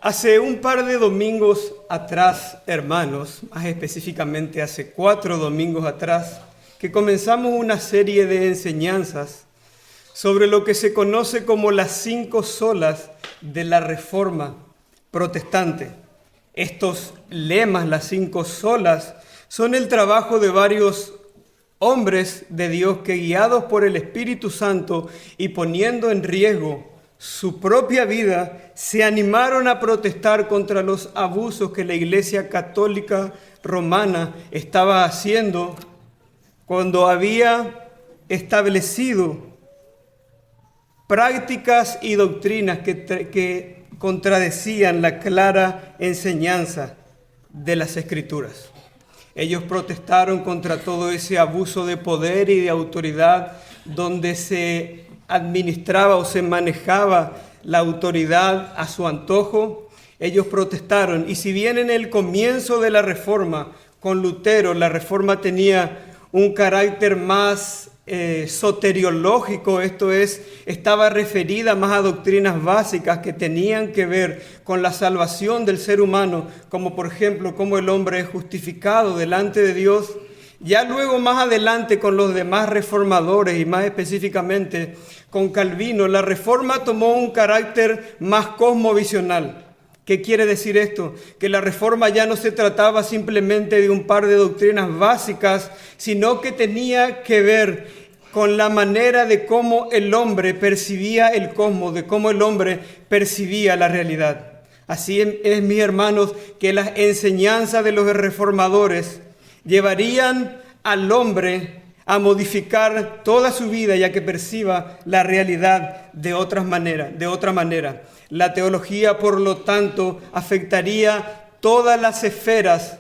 Hace un par de domingos atrás, hermanos, más específicamente hace 4 domingos atrás, que comenzamos una serie de enseñanzas sobre lo que se conoce como las 5 solas de la Reforma protestante. Estos lemas, las 5 solas, son el trabajo de varios hombres de Dios que, guiados por el Espíritu Santo y poniendo en riesgo su propia vida, se animaron a protestar contra los abusos que la Iglesia Católica Romana estaba haciendo cuando había establecido prácticas y doctrinas que contradecían la clara enseñanza de las Escrituras. Ellos protestaron contra todo ese abuso de poder y de autoridad donde se administraba o se manejaba la autoridad a su antojo. Ellos protestaron, y si bien en el comienzo de la Reforma, con Lutero, la Reforma tenía un carácter más soteriológico, esto es, estaba referida más a doctrinas básicas que tenían que ver con la salvación del ser humano, como por ejemplo, cómo el hombre es justificado delante de Dios. Ya luego más adelante con los demás reformadores y más específicamente con Calvino, la Reforma tomó un carácter más cosmovisional. ¿Qué quiere decir esto? Que la Reforma ya no se trataba simplemente de un par de doctrinas básicas, sino que tenía que ver con la manera de cómo el hombre percibía el cosmos, de cómo el hombre percibía la realidad. Así es, mis hermanos, que las enseñanzas de los reformadores llevarían al hombre a modificar toda su vida y a que perciba la realidad de otra manera. La teología, por lo tanto, afectaría todas las esferas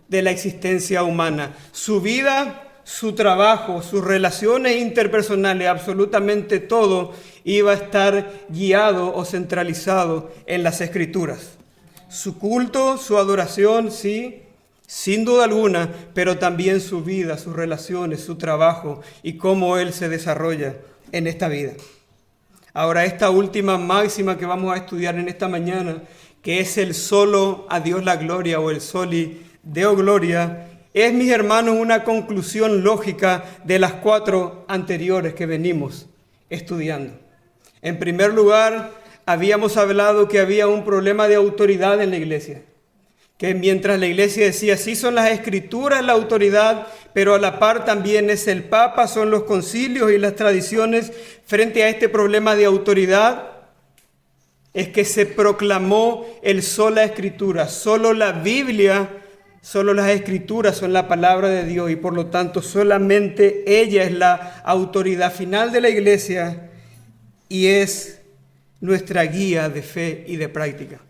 de la existencia humana. Su vida, su trabajo, sus relaciones interpersonales, absolutamente todo iba a estar guiado o centralizado en las Escrituras. Su culto, su adoración, sí, sin duda alguna, pero también su vida, sus relaciones, su trabajo y cómo él se desarrolla en esta vida. Ahora, esta última máxima que vamos a estudiar en esta mañana, que es el solo a Dios la gloria o el soli deo gloria, es, mis hermanos, una conclusión lógica de las 4 anteriores que venimos estudiando. En primer lugar, habíamos hablado que había un problema de autoridad en la iglesia. Que mientras la iglesia decía, sí son las escrituras la autoridad, pero a la par también es el Papa, son los concilios y las tradiciones. Frente a este problema de autoridad, es que se proclamó el sola escritura, solo la Biblia, solo las escrituras son la palabra de Dios y por lo tanto solamente ella es la autoridad final de la iglesia y es nuestra guía de fe y de práctica.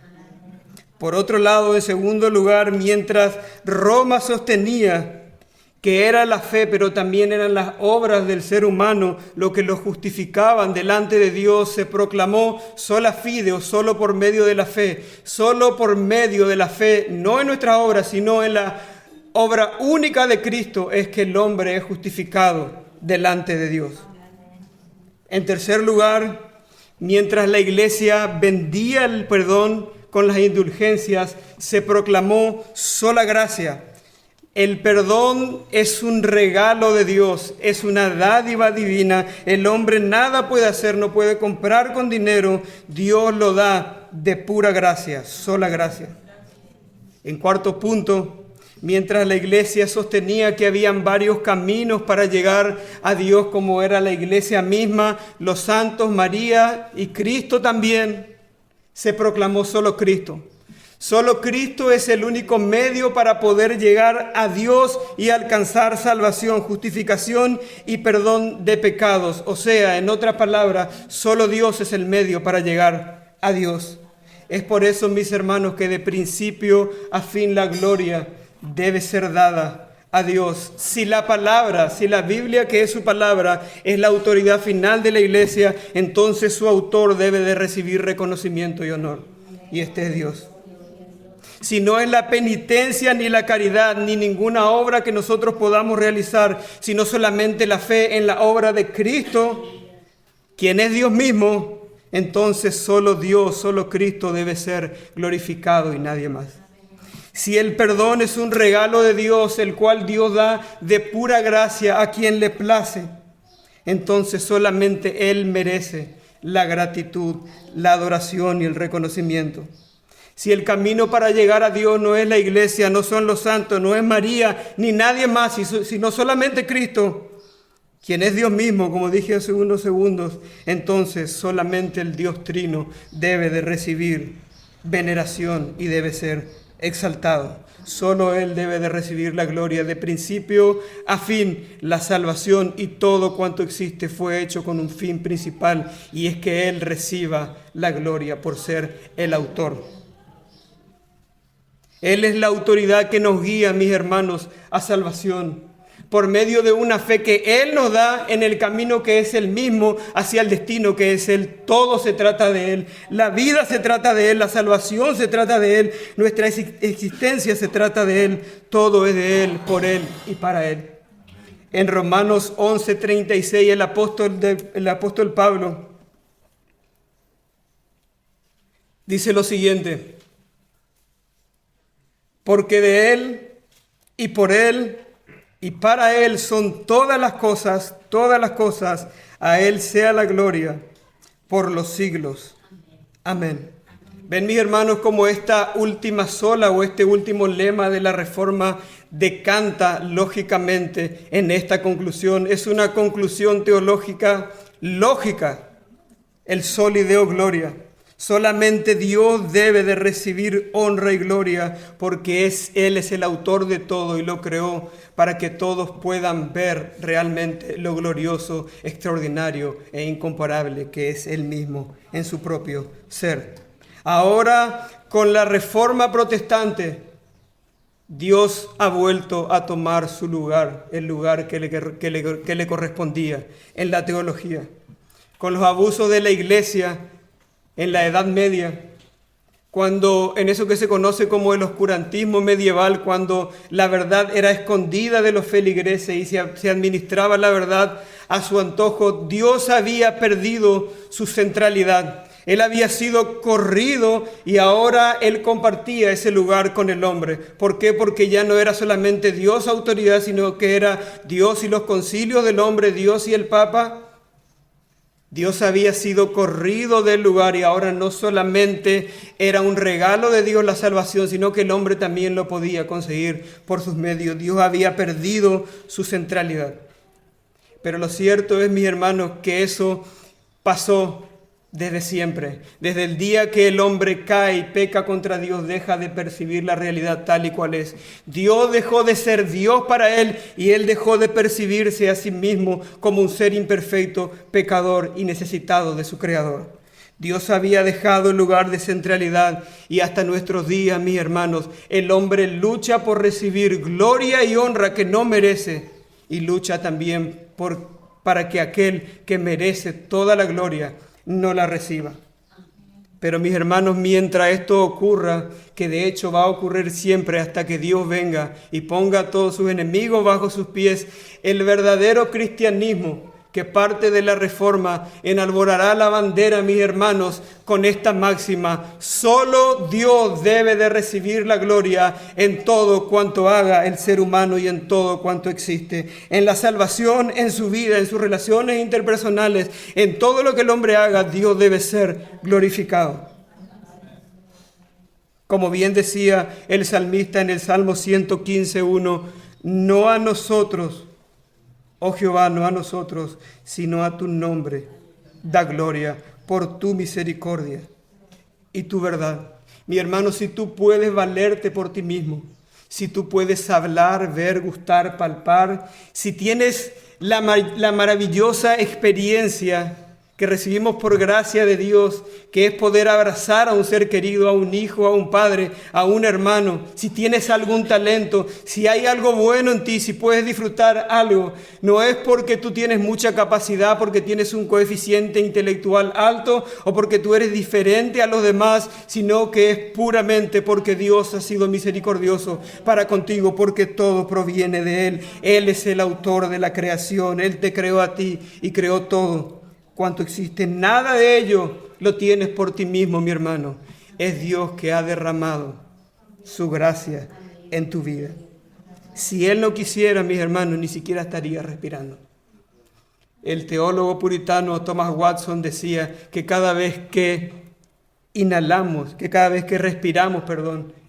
Por otro lado, en segundo lugar, mientras Roma sostenía que era la fe, pero también eran las obras del ser humano lo que lo justificaban delante de Dios, se proclamó sola fide o solo por medio de la fe. Solo por medio de la fe, no en nuestras obras, sino en la obra única de Cristo, es que el hombre es justificado delante de Dios. En tercer lugar, mientras la iglesia vendía el perdón con las indulgencias, se proclamó sola gracia. El perdón es un regalo de Dios, es una dádiva divina. El hombre nada puede hacer, no puede comprar con dinero. Dios lo da de pura gracia, sola gracia. En cuarto punto, mientras la iglesia sostenía que habían varios caminos para llegar a Dios, como era la iglesia misma, los santos, María y Cristo también, se proclamó solo Cristo. Solo Cristo es el único medio para poder llegar a Dios y alcanzar salvación, justificación y perdón de pecados. O sea, en otras palabras, solo Dios es el medio para llegar a Dios. Es por eso, mis hermanos, que de principio a fin la gloria debe ser dada a Dios. Si la palabra, si la Biblia, que es su palabra, es la autoridad final de la iglesia, entonces su autor debe de recibir reconocimiento y honor. Y este es Dios. Si no es la penitencia, ni la caridad, ni ninguna obra que nosotros podamos realizar, sino solamente la fe en la obra de Cristo, quien es Dios mismo, entonces solo Dios, solo Cristo debe ser glorificado y nadie más. Si el perdón es un regalo de Dios, el cual Dios da de pura gracia a quien le place, entonces solamente Él merece la gratitud, la adoración y el reconocimiento. Si el camino para llegar a Dios no es la iglesia, no son los santos, no es María, ni nadie más, sino solamente Cristo, quien es Dios mismo, como dije hace unos segundos, entonces solamente el Dios Trino debe de recibir veneración y debe ser exaltado. Solo Él debe de recibir la gloria de principio a fin. La salvación y todo cuanto existe fue hecho con un fin principal, y es que Él reciba la gloria por ser el autor. Él es la autoridad que nos guía, mis hermanos, a salvación, por medio de una fe que Él nos da en el camino que es el mismo hacia el destino que es Él. Todo se trata de Él. La vida se trata de Él, la salvación se trata de Él, nuestra existencia se trata de Él. Todo es de Él, por Él y para Él. En Romanos 11:36 el apóstol Pablo dice lo siguiente: porque de Él y por Él y para Él son todas las cosas, a Él sea la gloria por los siglos. Amén. Ven, mis hermanos, como esta última sola o este último lema de la Reforma decanta lógicamente en esta conclusión. Es una conclusión teológica lógica. El soli Deo gloria. Solamente Dios debe de recibir honra y gloria porque Él es el autor de todo y lo creó para que todos puedan ver realmente lo glorioso, extraordinario e incomparable que es Él mismo en su propio ser. Ahora, con la Reforma protestante, Dios ha vuelto a tomar su lugar, el lugar que le correspondía en la teología. Con los abusos de la Iglesia en la Edad Media, cuando en eso que se conoce como el oscurantismo medieval, cuando la verdad era escondida de los feligreses y se administraba la verdad a su antojo, Dios había perdido su centralidad. Él había sido corrido y ahora Él compartía ese lugar con el hombre. ¿Por qué? Porque ya no era solamente Dios autoridad, sino que era Dios y los concilios del hombre, Dios y el Papa. Dios había sido corrido del lugar y ahora no solamente era un regalo de Dios la salvación, sino que el hombre también lo podía conseguir por sus medios. Dios había perdido su centralidad. Pero lo cierto es, mis hermanos, que eso pasó desde siempre. Desde el día que el hombre cae y peca contra Dios, deja de percibir la realidad tal y cual es. Dios dejó de ser Dios para él y él dejó de percibirse a sí mismo como un ser imperfecto, pecador y necesitado de su Creador. Dios había dejado el lugar de centralidad y hasta nuestros días, mis hermanos, el hombre lucha por recibir gloria y honra que no merece y lucha también para que aquel que merece toda la gloria no la reciba. Pero mis hermanos, mientras esto ocurra, que de hecho va a ocurrir siempre hasta que Dios venga y ponga a todos sus enemigos bajo sus pies, el verdadero cristianismo que parte de la Reforma enarbolará la bandera, mis hermanos, con esta máxima: solo Dios debe de recibir la gloria en todo cuanto haga el ser humano y en todo cuanto existe. En la salvación, en su vida, en sus relaciones interpersonales, en todo lo que el hombre haga, Dios debe ser glorificado. Como bien decía el salmista en el Salmo 115:1, no a nosotros, oh Jehová, no a nosotros, sino a tu nombre, da gloria por tu misericordia y tu verdad. Mi hermano, si tú puedes valerte por ti mismo, si tú puedes hablar, ver, gustar, palpar, si tienes la maravillosa experiencia que recibimos por gracia de Dios, que es poder abrazar a un ser querido, a un hijo, a un padre, a un hermano. Si tienes algún talento, si hay algo bueno en ti, si puedes disfrutar algo, no es porque tú tienes mucha capacidad, porque tienes un coeficiente intelectual alto o porque tú eres diferente a los demás, sino que es puramente porque Dios ha sido misericordioso para contigo, porque todo proviene de Él. Él es el autor de la creación, Él te creó a ti y creó todo cuanto existe. Nada de ello lo tienes por ti mismo, mi hermano. Es Dios que ha derramado su gracia en tu vida. Si Él no quisiera, mis hermanos, ni siquiera estaría respirando. El teólogo puritano Thomas Watson decía que cada vez que inhalamos, que cada vez que respiramos,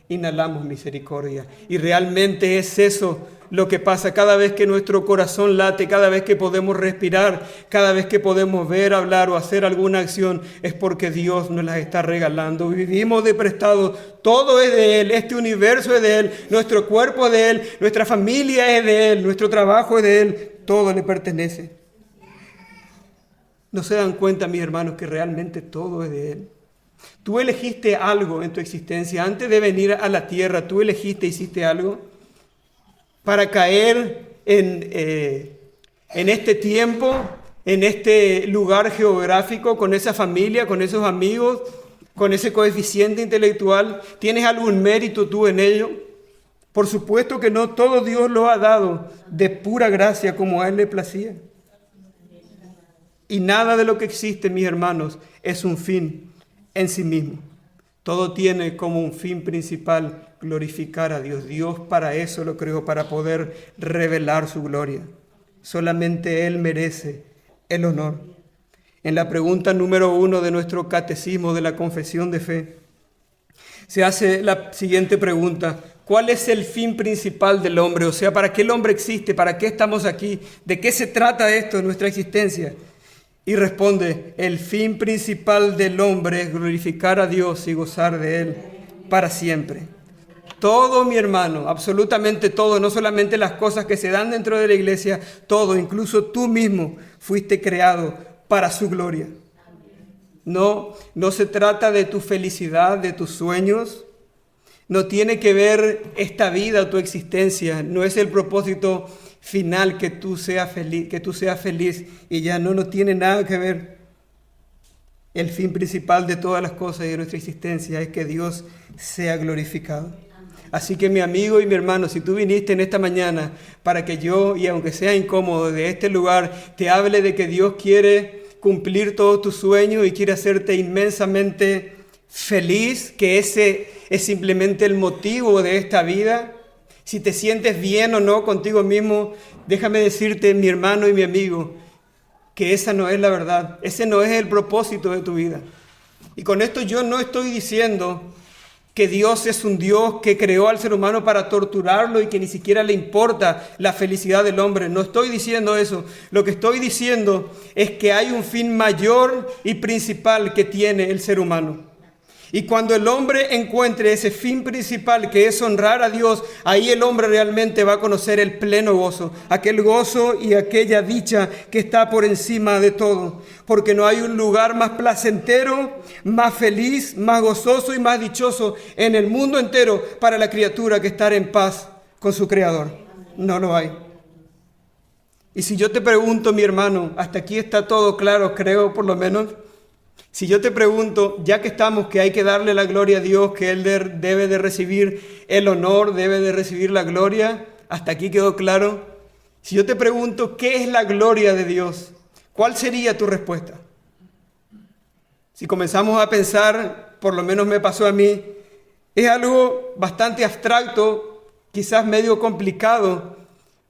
inhalamos misericordia. Y realmente es eso lo que pasa cada vez que nuestro corazón late, cada vez que podemos respirar, cada vez que podemos ver, hablar o hacer alguna acción, es porque Dios nos las está regalando. Vivimos de prestado, todo es de Él, este universo es de Él, nuestro cuerpo es de Él, nuestra familia es de Él, nuestro trabajo es de Él, todo le pertenece. ¿No se dan cuenta, mis hermanos, que realmente todo es de Él? Tú elegiste algo en tu existencia. Antes de venir a la tierra, tú hiciste algo para caer en este tiempo, en este lugar geográfico, con esa familia, con esos amigos, con ese coeficiente intelectual. ¿Tienes algún mérito tú en ello? Por supuesto que no, todo Dios lo ha dado de pura gracia como a Él le placía. Y nada de lo que existe, mis hermanos, es un fin en sí mismo. Todo tiene como un fin principal glorificar a Dios. Dios para eso lo creó, para poder revelar su gloria. Solamente Él merece el honor. En la pregunta número 1 de nuestro catecismo de la confesión de fe, se hace la siguiente pregunta: ¿cuál es el fin principal del hombre? O sea, ¿para qué el hombre existe? ¿Para qué estamos aquí? ¿De qué se trata esto en nuestra existencia? Y responde: el fin principal del hombre es glorificar a Dios y gozar de Él para siempre. Todo, mi hermano, absolutamente todo, no solamente las cosas que se dan dentro de la iglesia, todo, incluso tú mismo fuiste creado para su gloria. No se trata de tu felicidad, de tus sueños. No tiene que ver esta vida, tu existencia. No es el propósito final que tú seas feliz y ya no tiene nada que ver. El fin principal de todas las cosas y de nuestra existencia es que Dios sea glorificado. Así que mi amigo y mi hermano, si tú viniste en esta mañana para que yo, y aunque sea incómodo de este lugar, te hable de que Dios quiere cumplir todos tus sueños y quiere hacerte inmensamente feliz, que ese es simplemente el motivo de esta vida, si te sientes bien o no contigo mismo, déjame decirte, mi hermano y mi amigo, que esa no es la verdad, ese no es el propósito de tu vida. Y con esto yo no estoy diciendo que Dios es un Dios que creó al ser humano para torturarlo y que ni siquiera le importa la felicidad del hombre. No estoy diciendo eso. Lo que estoy diciendo es que hay un fin mayor y principal que tiene el ser humano. Y cuando el hombre encuentre ese fin principal, que es honrar a Dios, ahí el hombre realmente va a conocer el pleno gozo, aquel gozo y aquella dicha que está por encima de todo. Porque no hay un lugar más placentero, más feliz, más gozoso y más dichoso en el mundo entero para la criatura que estar en paz con su Creador. No lo hay. Y si yo te pregunto, mi hermano, hasta aquí está todo claro, creo por lo menos. Si yo te pregunto, ya que estamos, que hay que darle la gloria a Dios, que Él debe de recibir el honor, debe de recibir la gloria, hasta aquí quedó claro. Si yo te pregunto, ¿qué es la gloria de Dios? ¿Cuál sería tu respuesta? Si comenzamos a pensar, por lo menos me pasó a mí, es algo bastante abstracto, quizás medio complicado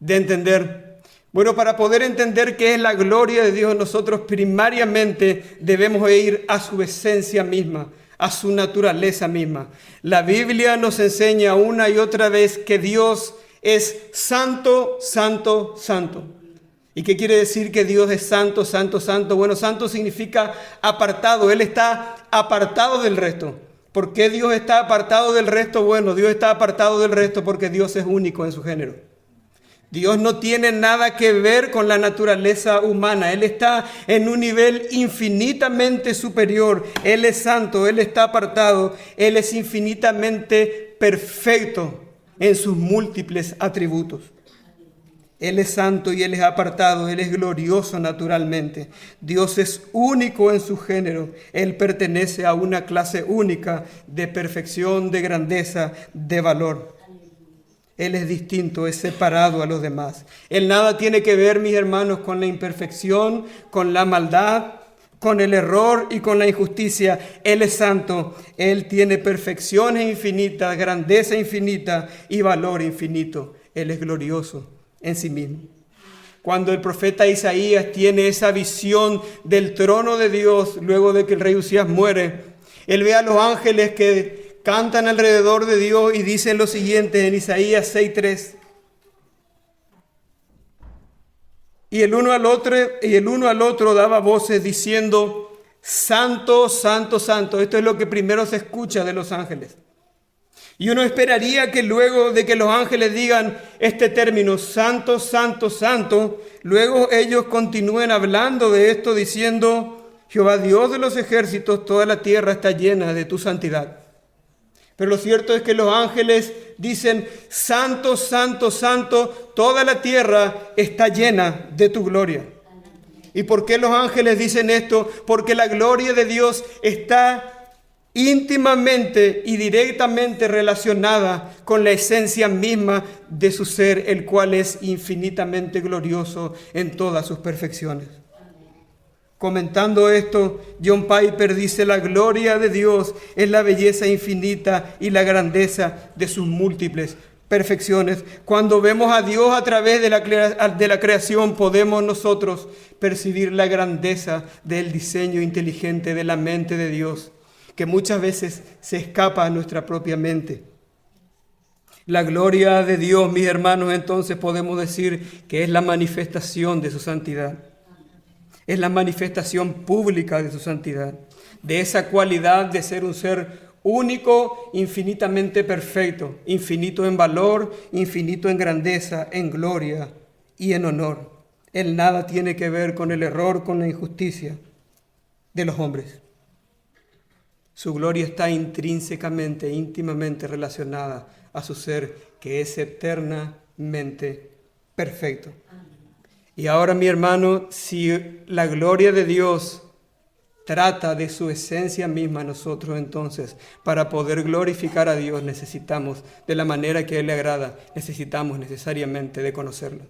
de entender. Bueno, para poder entender qué es la gloria de Dios, nosotros primariamente debemos ir a su esencia misma, a su naturaleza misma. La Biblia nos enseña una y otra vez que Dios es santo, santo, santo. ¿Y qué quiere decir que Dios es santo, santo, santo? Bueno, santo significa apartado. Él está apartado del resto. ¿Por qué Dios está apartado del resto? Bueno, Dios está apartado del resto porque Dios es único en su género. Dios no tiene nada que ver con la naturaleza humana. Él está en un nivel infinitamente superior. Él es santo, Él está apartado. Él es infinitamente perfecto en sus múltiples atributos. Él es santo y Él es apartado. Él es glorioso naturalmente. Dios es único en su género. Él pertenece a una clase única de perfección, de grandeza, de valor. Él es distinto, es separado a los demás. Él nada tiene que ver, mis hermanos, con la imperfección, con la maldad, con el error y con la injusticia. Él es santo, Él tiene perfecciones infinitas, grandeza infinita y valor infinito. Él es glorioso en sí mismo. Cuando el profeta Isaías tiene esa visión del trono de Dios, luego de que el rey Usías muere, él ve a los ángeles que cantan alrededor de Dios y dicen lo siguiente en Isaías 6:3. Y el uno al otro daba voces diciendo: Santo, santo, santo. Esto es lo que primero se escucha de los ángeles. Y uno esperaría que luego de que los ángeles digan este término, santo, santo, santo, luego ellos continúen hablando de esto diciendo: Jehová Dios de los ejércitos, toda la tierra está llena de tu santidad. Pero lo cierto es que los ángeles dicen: santo, santo, santo, toda la tierra está llena de tu gloria. ¿Y por qué los ángeles dicen esto? Porque la gloria de Dios está íntimamente y directamente relacionada con la esencia misma de su ser, el cual es infinitamente glorioso en todas sus perfecciones. Comentando esto, John Piper dice: la gloria de Dios es la belleza infinita y la grandeza de sus múltiples perfecciones. Cuando vemos a Dios a través de la creación, podemos nosotros percibir la grandeza del diseño inteligente de la mente de Dios, que muchas veces se escapa a nuestra propia mente. La gloria de Dios, mis hermanos, entonces podemos decir que es la manifestación de su santidad. Es la manifestación pública de su santidad, de esa cualidad de ser un ser único, infinitamente perfecto, infinito en valor, infinito en grandeza, en gloria y en honor. Él nada tiene que ver con el error, con la injusticia de los hombres. Su gloria está intrínsecamente, íntimamente relacionada a su ser, que es eternamente perfecto. Y ahora, mi hermano, si la gloria de Dios trata de su esencia misma, nosotros entonces, para poder glorificar a Dios, necesitamos, de la manera que a Él le agrada, necesitamos necesariamente de conocerlo.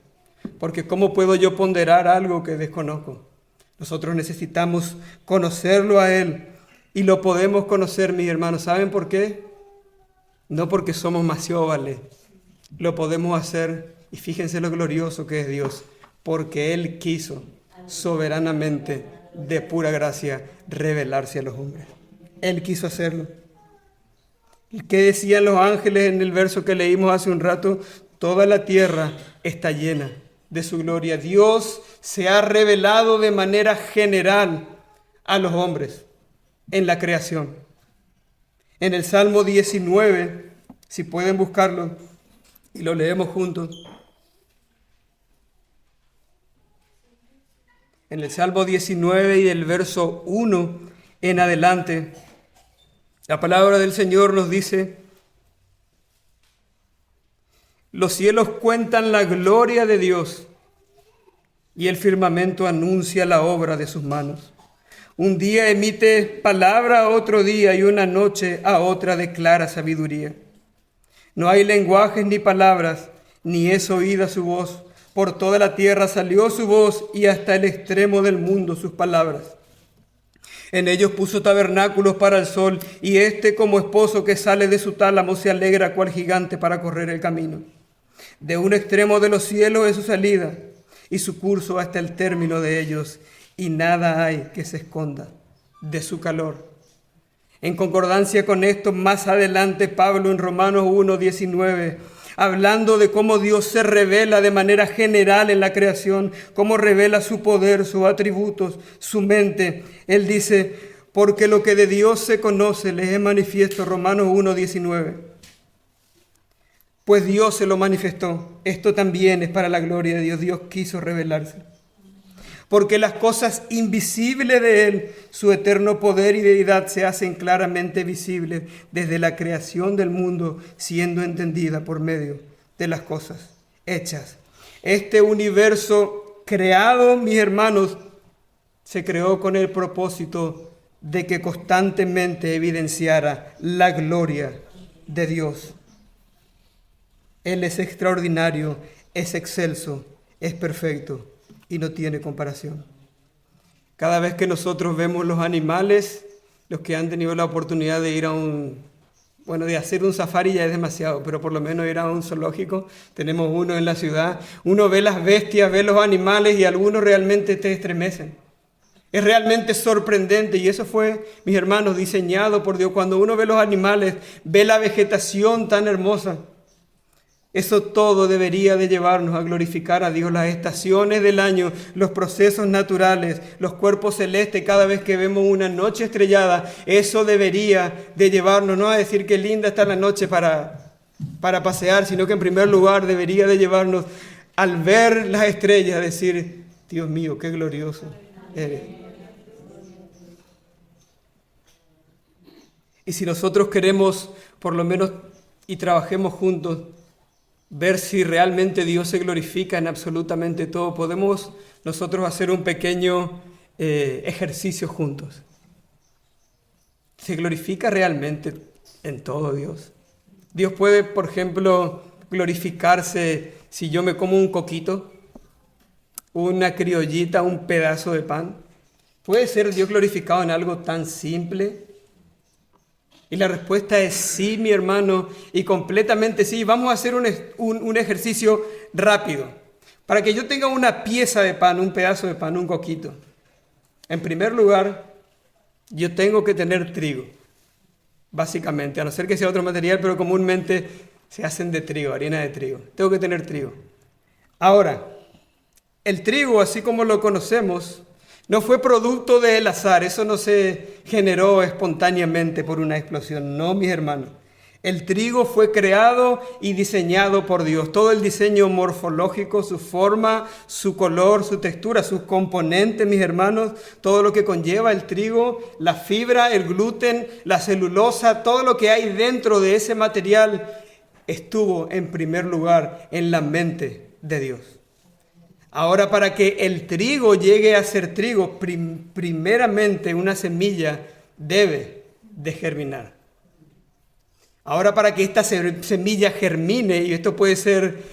Porque ¿cómo puedo yo ponderar algo que desconozco? Nosotros necesitamos conocerlo a Él. Y lo podemos conocer, mis hermanos. ¿Saben por qué? No porque somos macióbales. Lo podemos hacer, y fíjense lo glorioso que es Dios, porque Él quiso soberanamente, de pura gracia, revelarse a los hombres. Él quiso hacerlo. ¿Qué decían los ángeles en el verso que leímos hace un rato? Toda la tierra está llena de su gloria. Dios se ha revelado de manera general a los hombres en la creación. En el Salmo 19, si pueden buscarlo y lo leemos juntos. En el Salmo 19 y del verso 1 en adelante, la palabra del Señor nos dice: los cielos cuentan la gloria de Dios y el firmamento anuncia la obra de sus manos. Un día emite palabra a otro día y una noche a otra declara sabiduría. No hay lenguajes ni palabras, ni es oída su voz. Por toda la tierra salió su voz y hasta el extremo del mundo sus palabras. En ellos puso tabernáculos para el sol y éste como esposo que sale de su tálamo se alegra cual gigante para correr el camino. De un extremo de los cielos es su salida y su curso hasta el término de ellos, y nada hay que se esconda de su calor. En concordancia con esto, más adelante Pablo en Romanos 1:19, hablando de cómo Dios se revela de manera general en la creación, cómo revela su poder, sus atributos, su mente. Él dice: porque lo que de Dios se conoce les es manifiesto, Romanos 1:19. Pues Dios se lo manifestó. Esto también es para la gloria de Dios. Dios quiso revelarse. Porque las cosas invisibles de Él, su eterno poder y deidad, se hacen claramente visibles desde la creación del mundo, siendo entendida por medio de las cosas hechas. Este universo creado, mis hermanos, se creó con el propósito de que constantemente evidenciara la gloria de Dios. Él es extraordinario, es excelso, es perfecto y no tiene comparación. Cada vez que nosotros vemos los animales, los que han tenido la oportunidad de ir a de hacer un safari ya es demasiado, pero por lo menos ir a un zoológico, tenemos uno en la ciudad, uno ve las bestias, ve los animales y algunos realmente te estremecen. Es realmente sorprendente y eso fue, mis hermanos, diseñado por Dios. Cuando uno ve los animales, ve la vegetación tan hermosa. Eso todo debería de llevarnos a glorificar a Dios. Las estaciones del año, los procesos naturales, los cuerpos celestes, cada vez que vemos una noche estrellada, eso debería de llevarnos, no a decir qué linda está la noche para pasear, sino que en primer lugar debería de llevarnos al ver las estrellas, a decir, Dios mío, qué glorioso eres. Y si nosotros queremos, por lo menos, y trabajemos juntos, ver si realmente Dios se glorifica en absolutamente todo, podemos nosotros hacer un pequeño ejercicio juntos. ¿Se glorifica realmente en todo Dios? Dios puede, por ejemplo, glorificarse si yo me como un coquito, una criollita, un pedazo de pan. ¿Puede ser Dios glorificado en algo tan simple? Y la respuesta es sí, mi hermano, y completamente sí. Vamos a hacer un ejercicio rápido. Para que yo tenga una pieza de pan, un pedazo de pan, un coquito. En primer lugar, yo tengo que tener trigo, básicamente. A no ser que sea otro material, pero comúnmente se hacen de trigo, harina de trigo. Tengo que tener trigo. Ahora, el trigo, así como lo conocemos, no fue producto del azar, eso no se generó espontáneamente por una explosión, no, mis hermanos. El trigo fue creado y diseñado por Dios. Todo el diseño morfológico, su forma, su color, su textura, sus componentes, mis hermanos, todo lo que conlleva el trigo, la fibra, el gluten, la celulosa, todo lo que hay dentro de ese material estuvo en primer lugar en la mente de Dios. Ahora, para que el trigo llegue a ser trigo, primeramente una semilla debe de germinar. Ahora, para que esta semilla germine, y esto puede ser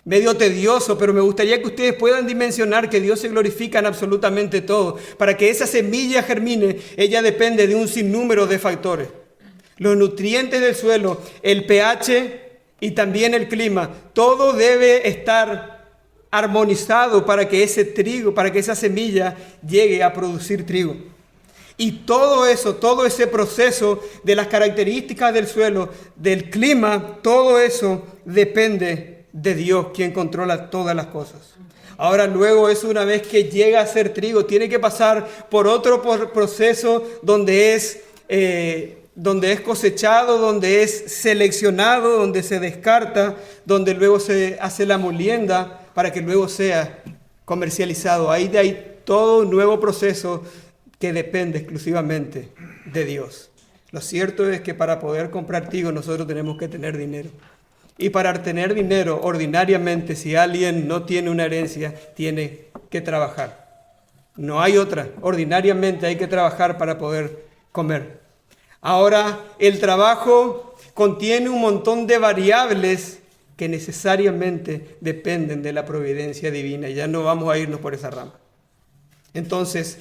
medio tedioso, pero me gustaría que ustedes puedan dimensionar que Dios se glorifica en absolutamente todo. Para que esa semilla germine, ella depende de un sinnúmero de factores. Los nutrientes del suelo, el pH y también el clima, todo debe estar armonizado para que ese trigo, para que esa semilla llegue a producir trigo. Y todo eso, todo ese proceso de las características del suelo, del clima, todo eso depende de Dios, quien controla todas las cosas. Ahora, luego eso, una vez que llega a ser trigo, tiene que pasar por otro proceso donde es cosechado, donde es seleccionado, donde se descarta, donde luego se hace la molienda para que luego sea comercializado. Ahí hay todo un nuevo proceso que depende exclusivamente de Dios. Lo cierto es que para poder comprar trigo nosotros tenemos que tener dinero. Y para tener dinero, ordinariamente, si alguien no tiene una herencia, tiene que trabajar. No hay otra. Ordinariamente hay que trabajar para poder comer. Ahora, el trabajo contiene un montón de variables que necesariamente dependen de la providencia divina. Ya no vamos a irnos por esa rama. Entonces,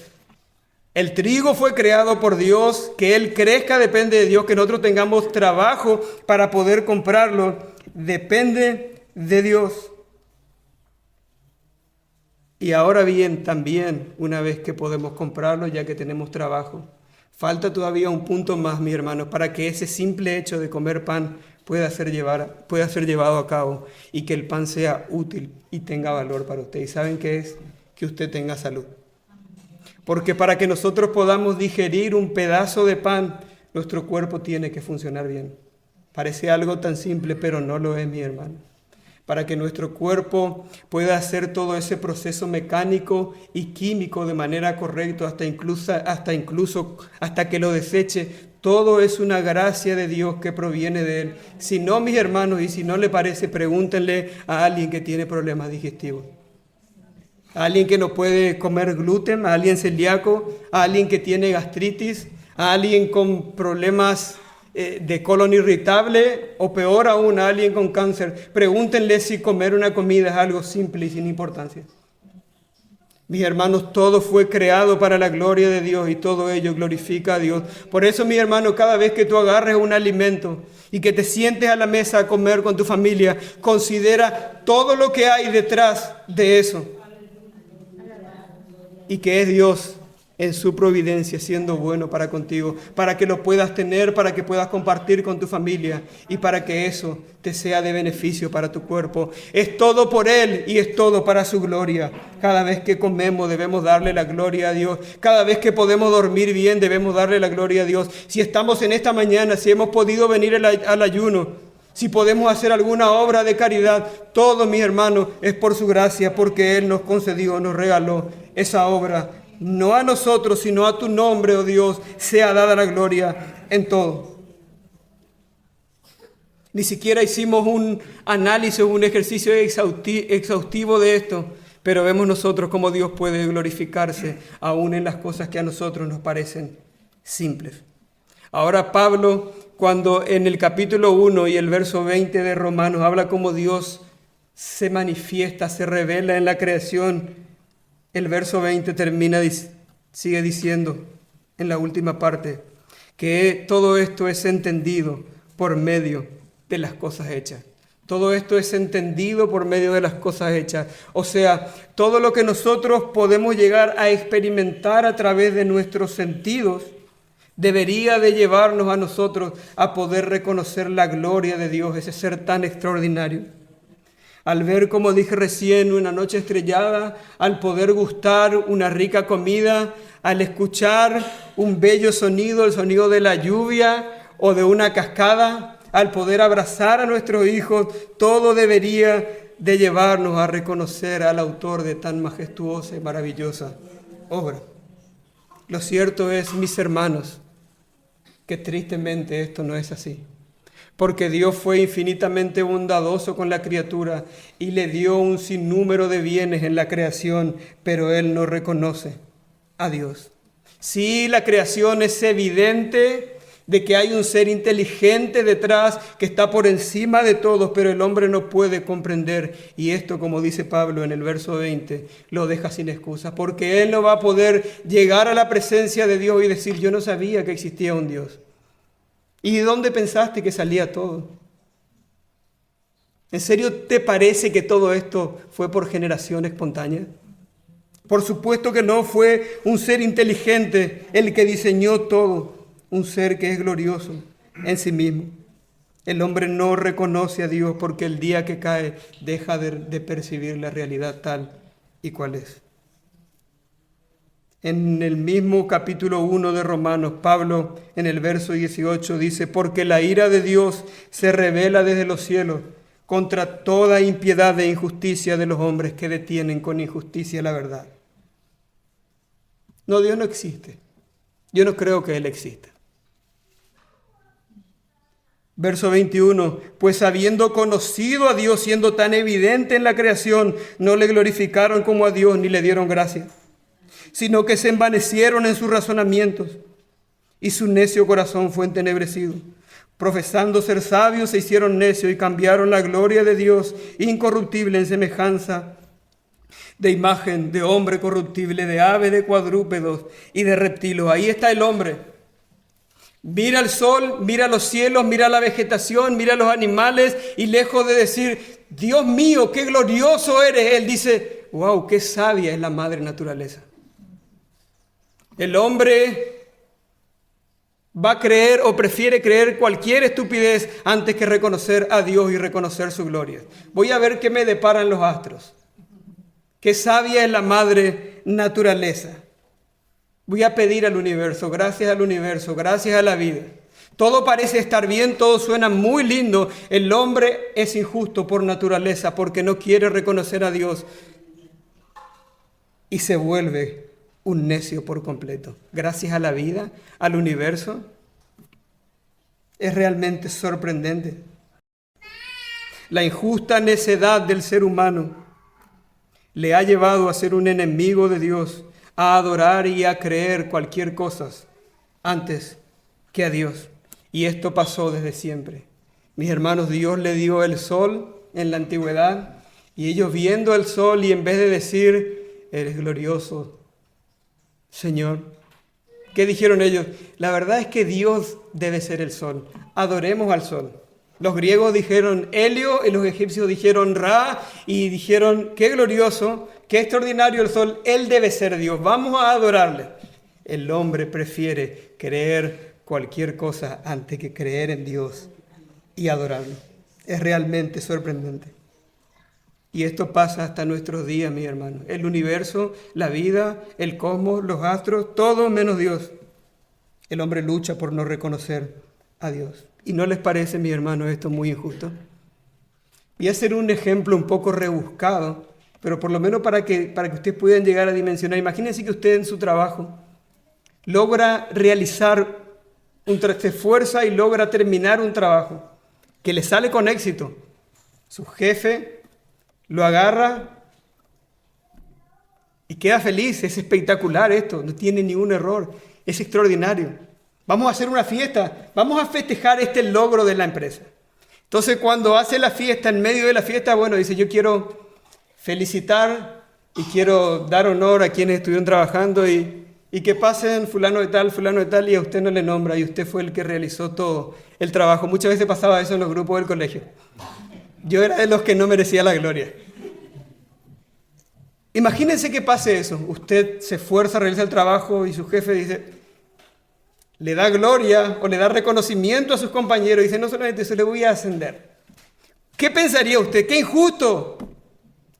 el trigo fue creado por Dios, que Él crezca depende de Dios, que nosotros tengamos trabajo para poder comprarlo, depende de Dios. Y ahora bien, también, una vez que podemos comprarlo, ya que tenemos trabajo, falta todavía un punto más, mi hermano, para que ese simple hecho de comer pan pueda ser llevado a cabo y que el pan sea útil y tenga valor para usted. ¿Y saben qué es? Que usted tenga salud. Porque para que nosotros podamos digerir un pedazo de pan, nuestro cuerpo tiene que funcionar bien. Parece algo tan simple, pero no lo es, mi hermano. Para que nuestro cuerpo pueda hacer todo ese proceso mecánico y químico de manera correcta, hasta que lo deseche, todo es una gracia de Dios que proviene de Él. Si no, mis hermanos, y si no le parece, pregúntenle a alguien que tiene problemas digestivos. A alguien que no puede comer gluten, a alguien celíaco, a alguien que tiene gastritis, a alguien con problemas de colon irritable o peor aún a alguien con cáncer. Pregúntenle si comer una comida es algo simple y sin importancia. Mis hermanos, todo fue creado para la gloria de Dios y todo ello glorifica a Dios. Por eso, mis hermanos, cada vez que tú agarres un alimento y que te sientes a la mesa a comer con tu familia, considera todo lo que hay detrás de eso y que es Dios en su providencia siendo bueno para contigo, para que lo puedas tener, para que puedas compartir con tu familia y para que eso te sea de beneficio para tu cuerpo. Es todo por Él y es todo para su gloria. Cada vez que comemos debemos darle la gloria a Dios. Cada vez que podemos dormir bien debemos darle la gloria a Dios. Si estamos en esta mañana, si hemos podido venir al ayuno, si podemos hacer alguna obra de caridad, todo, mis hermanos, es por su gracia, porque Él nos concedió, nos regaló esa obra. No a nosotros, sino a tu nombre, oh Dios, sea dada la gloria en todo. Ni siquiera hicimos un análisis, un ejercicio exhaustivo de esto, pero vemos nosotros cómo Dios puede glorificarse aún en las cosas que a nosotros nos parecen simples. Ahora Pablo, cuando en el capítulo 1 y el verso 20 de Romanos habla cómo Dios se manifiesta, se revela en la creación, el verso 20 sigue diciendo en la última parte que todo esto es entendido por medio de las cosas hechas. Todo esto es entendido por medio de las cosas hechas. O sea, todo lo que nosotros podemos llegar a experimentar a través de nuestros sentidos debería de llevarnos a nosotros a poder reconocer la gloria de Dios, ese ser tan extraordinario. Al ver, como dije recién, una noche estrellada, al poder gustar una rica comida, al escuchar un bello sonido, el sonido de la lluvia o de una cascada, al poder abrazar a nuestros hijos, todo debería de llevarnos a reconocer al autor de tan majestuosa y maravillosa obra. Lo cierto es, mis hermanos, que tristemente esto no es así. Porque Dios fue infinitamente bondadoso con la criatura y le dio un sinnúmero de bienes en la creación, pero Él no reconoce a Dios. Sí, la creación es evidente de que hay un ser inteligente detrás que está por encima de todos, pero el hombre no puede comprender. Y esto, como dice Pablo en el verso 20, lo deja sin excusa, porque él no va a poder llegar a la presencia de Dios y decir: yo no sabía que existía un Dios. ¿Y de dónde pensaste que salía todo? ¿En serio te parece que todo esto fue por generación espontánea? Por supuesto que no, fue un ser inteligente el que diseñó todo, un ser que es glorioso en sí mismo. El hombre no reconoce a Dios porque el día que cae deja de percibir la realidad tal y cual es. En el mismo capítulo 1 de Romanos, Pablo en el verso 18 dice: porque la ira de Dios se revela desde los cielos contra toda impiedad e injusticia de los hombres que detienen con injusticia la verdad. No, Dios no existe. Yo no creo que Él exista. Verso 21, pues habiendo conocido a Dios, siendo tan evidente en la creación, no le glorificaron como a Dios ni le dieron gracia, sino que se envanecieron en sus razonamientos y su necio corazón fue entenebrecido. Profesando ser sabios, se hicieron necios y cambiaron la gloria de Dios incorruptible en semejanza de imagen de hombre corruptible, de ave, de cuadrúpedos y de reptiles. Ahí está el hombre. Mira el sol, mira los cielos, mira la vegetación, mira los animales y lejos de decir: Dios mío, qué glorioso eres, él dice: wow, qué sabia es la madre naturaleza. El hombre va a creer o prefiere creer cualquier estupidez antes que reconocer a Dios y reconocer su gloria. Voy a ver qué me deparan los astros. Qué sabia es la madre naturaleza. Voy a pedir al universo, gracias a la vida. Todo parece estar bien, todo suena muy lindo. El hombre es injusto por naturaleza porque no quiere reconocer a Dios y se vuelve un necio por completo. Gracias a la vida, al universo. Es realmente sorprendente. La injusta necedad del ser humano le ha llevado a ser un enemigo de Dios, a adorar y a creer cualquier cosa antes que a Dios. Y esto pasó desde siempre. Mis hermanos, Dios le dio el sol en la antigüedad y ellos viendo el sol y en vez de decir: eres glorioso, Señor. ¿Qué dijeron ellos? La verdad es que Dios debe ser el sol. Adoremos al sol. Los griegos dijeron Helio y los egipcios dijeron Ra y dijeron, qué glorioso, qué extraordinario el sol, Él debe ser Dios, vamos a adorarle. El hombre prefiere creer cualquier cosa antes que creer en Dios y adorarlo. Es realmente sorprendente. Y esto pasa hasta nuestros días, mis hermanos. El universo, la vida, el cosmos, los astros, todo menos Dios. El hombre lucha por no reconocer a Dios. ¿Y no les parece, mis hermanos, esto muy injusto? Voy a hacer un ejemplo un poco rebuscado, pero por lo menos para que ustedes puedan llegar a dimensionar. Imagínense que usted en su trabajo logra realizar, se esfuerza y logra terminar un trabajo que le sale con éxito. Su jefe lo agarra y queda feliz. Es espectacular esto, no tiene ningún error, es extraordinario. Vamos a hacer una fiesta, vamos a festejar este logro de la empresa. Entonces, cuando hace la fiesta, en medio de la fiesta, bueno, dice, yo quiero felicitar y quiero dar honor a quienes estuvieron trabajando y que pasen fulano de tal, y a usted no le nombra, y usted fue el que realizó todo el trabajo. Muchas veces pasaba eso en los grupos del colegio. Yo era de los que no merecía la gloria. Imagínense que pase eso. Usted se esfuerza, realiza el trabajo y su jefe dice, le da gloria o le da reconocimiento a sus compañeros y dice, no solamente eso, le voy a ascender. ¿Qué pensaría usted? ¡Qué injusto!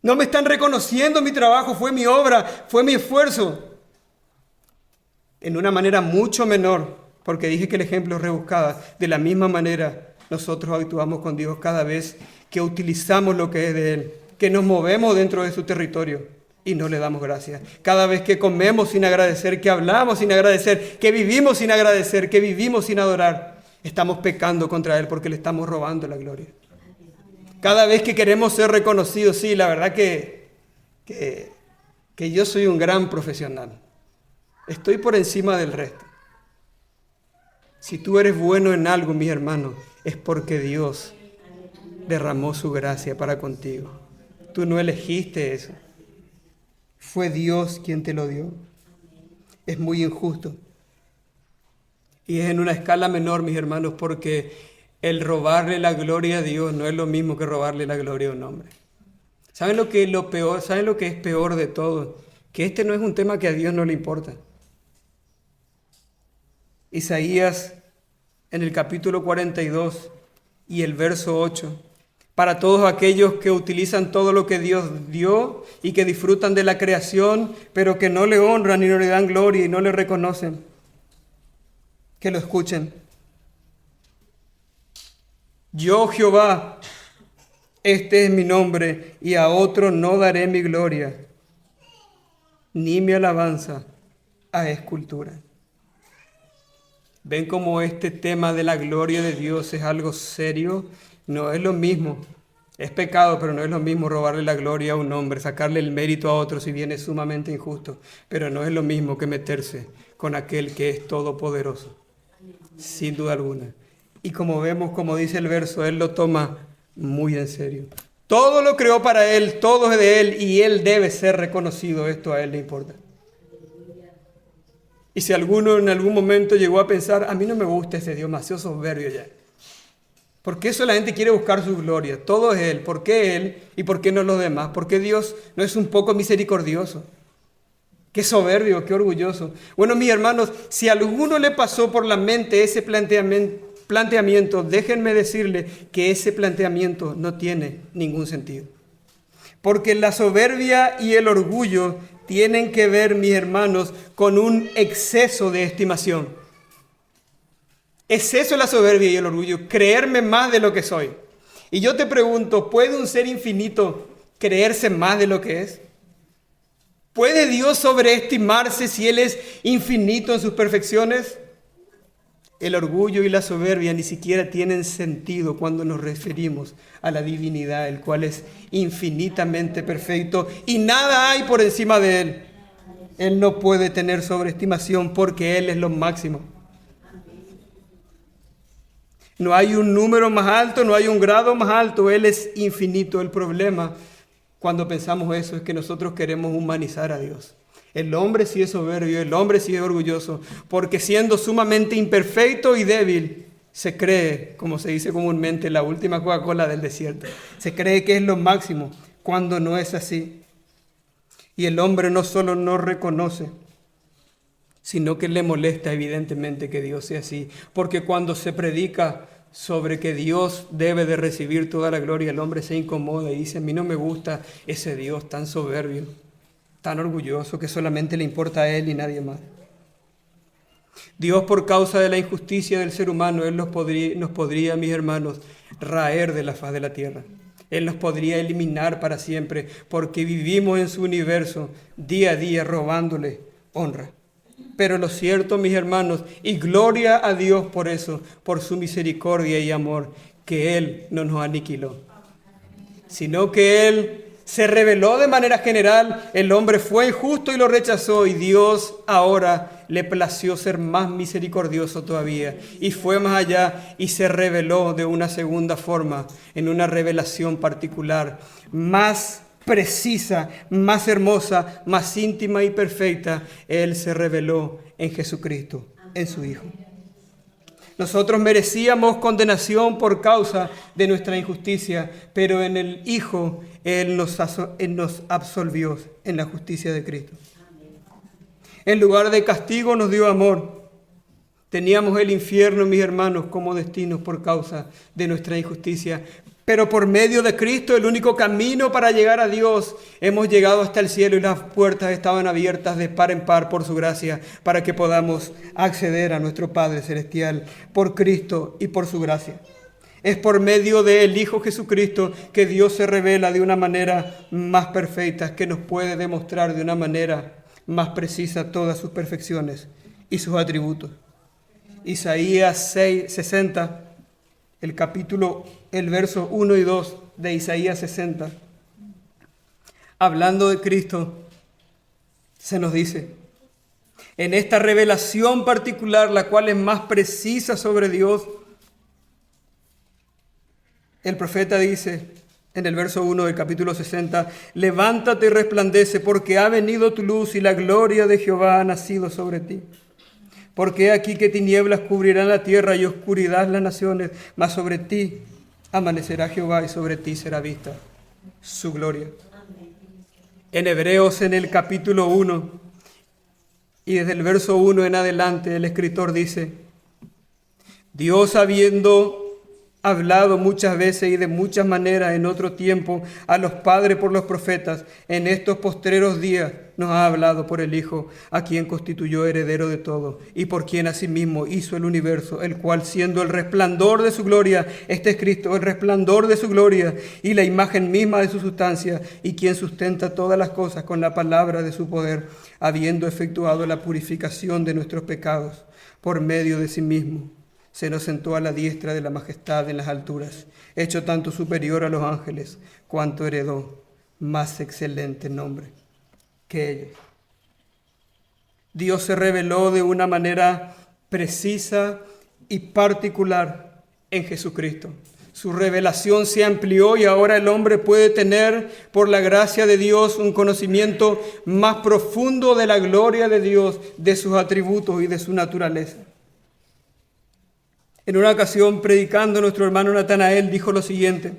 No me están reconociendo mi trabajo, fue mi obra, fue mi esfuerzo. En una manera mucho menor, porque dije que el ejemplo es rebuscado, de la misma manera nosotros actuamos con Dios cada vez que utilizamos lo que es de Él, que nos movemos dentro de su territorio y no le damos gracias. Cada vez que comemos sin agradecer, que hablamos sin agradecer, que vivimos sin agradecer, que vivimos sin adorar, estamos pecando contra Él porque le estamos robando la gloria. Cada vez que queremos ser reconocidos, sí, la verdad que yo soy un gran profesional. Estoy por encima del resto. Si tú eres bueno en algo, mis hermanos, es porque Dios derramó su gracia para contigo. Tú no elegiste eso. Fue Dios quien te lo dio. Es muy injusto. Y es en una escala menor, mis hermanos, porque el robarle la gloria a Dios no es lo mismo que robarle la gloria a un hombre. ¿Saben lo que es lo peor? ¿Saben lo que es peor de todo? Que este no es un tema que a Dios no le importa. Isaías, en el capítulo 42 y el verso 8, para todos aquellos que utilizan todo lo que Dios dio y que disfrutan de la creación, pero que no le honran y no le dan gloria y no le reconocen, que lo escuchen. Yo, Jehová, este es mi nombre, y a otro no daré mi gloria, ni mi alabanza a escultura. ¿Ven cómo este tema de la gloria de Dios es algo serio? No es lo mismo. Es pecado, pero no es lo mismo robarle la gloria a un hombre, sacarle el mérito a otro, si bien es sumamente injusto. Pero no es lo mismo que meterse con aquel que es todopoderoso, sin duda alguna. Y como vemos, como dice el verso, Él lo toma muy en serio. Todo lo creó para Él, todo es de Él, y Él debe ser reconocido. Esto a Él le importa. Y si alguno en algún momento llegó a pensar, a mí no me gusta ese Dios, demasiado soberbio ya. ¿Por qué eso la gente quiere buscar su gloria? Todo es Él. ¿Por qué Él y por qué no los demás? ¿Por qué Dios no es un poco misericordioso? Qué soberbio, qué orgulloso. Bueno, mis hermanos, si a alguno le pasó por la mente ese planteamiento, déjenme decirle que ese planteamiento no tiene ningún sentido. Porque la soberbia y el orgullo tienen que ver, mis hermanos, con un exceso de estimación. Exceso de la soberbia y el orgullo, creerme más de lo que soy. Y yo te pregunto, ¿puede un ser infinito creerse más de lo que es? ¿Puede Dios sobreestimarse si Él es infinito en sus perfecciones? El orgullo y la soberbia ni siquiera tienen sentido cuando nos referimos a la divinidad, el cual es infinitamente perfecto y nada hay por encima de Él. Él no puede tener sobreestimación porque Él es lo máximo. No hay un número más alto, no hay un grado más alto, Él es infinito. El problema cuando pensamos eso es que nosotros queremos humanizar a Dios. El hombre sí es soberbio, el hombre sí es orgulloso, porque siendo sumamente imperfecto y débil, se cree, como se dice comúnmente, la última Coca-Cola del desierto. Se cree que es lo máximo, cuando no es así. Y el hombre no solo no reconoce, sino que le molesta evidentemente que Dios sea así. Porque cuando se predica sobre que Dios debe de recibir toda la gloria, el hombre se incomoda y dice: a mí no me gusta ese Dios tan soberbio, tan orgulloso, que solamente le importa a Él y nadie más. Dios, por causa de la injusticia del ser humano, Él nos podría, mis hermanos, raer de la faz de la tierra. Él nos podría eliminar para siempre, porque vivimos en su universo día a día robándole honra. Pero lo cierto, mis hermanos, y gloria a Dios por eso, por su misericordia y amor, que Él no nos aniquiló, sino que Él se reveló de manera general. El hombre fue injusto y lo rechazó, y Dios ahora le plació ser más misericordioso todavía, y fue más allá y se reveló de una segunda forma, en una revelación particular, más precisa, más hermosa, más íntima y perfecta. Él se reveló en Jesucristo, en su Hijo. Nosotros merecíamos condenación por causa de nuestra injusticia, pero en el Hijo Él nos absolvió en la justicia de Cristo. En lugar de castigo nos dio amor. Teníamos el infierno, mis hermanos, como destino por causa de nuestra injusticia. Pero por medio de Cristo, el único camino para llegar a Dios, hemos llegado hasta el cielo y las puertas estaban abiertas de par en par por su gracia, para que podamos acceder a nuestro Padre Celestial por Cristo y por su gracia. Es por medio del Hijo Jesucristo que Dios se revela de una manera más perfecta, que nos puede demostrar de una manera más precisa todas sus perfecciones y sus atributos. Isaías 60, el verso 1 y 2 de Isaías 60, hablando de Cristo, se nos dice: en esta revelación particular, la cual es más precisa sobre Dios, el profeta dice en el verso 1 del capítulo 60, levántate y resplandece, porque ha venido tu luz y la gloria de Jehová ha nacido sobre ti. Porque aquí que tinieblas cubrirán la tierra y oscuridad las naciones, mas sobre ti amanecerá Jehová y sobre ti será vista su gloria. En Hebreos, en el capítulo 1, y desde el verso 1 en adelante, el escritor dice: Dios, habiendo hablado muchas veces y de muchas maneras en otro tiempo a los padres por los profetas, en estos postreros días nos ha hablado por el Hijo, a quien constituyó heredero de todo, y por quien asimismo hizo el universo, el cual, siendo el resplandor de su gloria, este es Cristo, el resplandor de su gloria y la imagen misma de su sustancia, y quien sustenta todas las cosas con la palabra de su poder, habiendo efectuado la purificación de nuestros pecados por medio de sí mismo, se nos sentó a la diestra de la majestad en las alturas, hecho tanto superior a los ángeles, cuanto heredó más excelente nombre que ellos. Dios se reveló de una manera precisa y particular en Jesucristo. Su revelación se amplió y ahora el hombre puede tener, por la gracia de Dios, un conocimiento más profundo de la gloria de Dios, de sus atributos y de su naturaleza. En una ocasión, predicando, nuestro hermano Natanael dijo lo siguiente,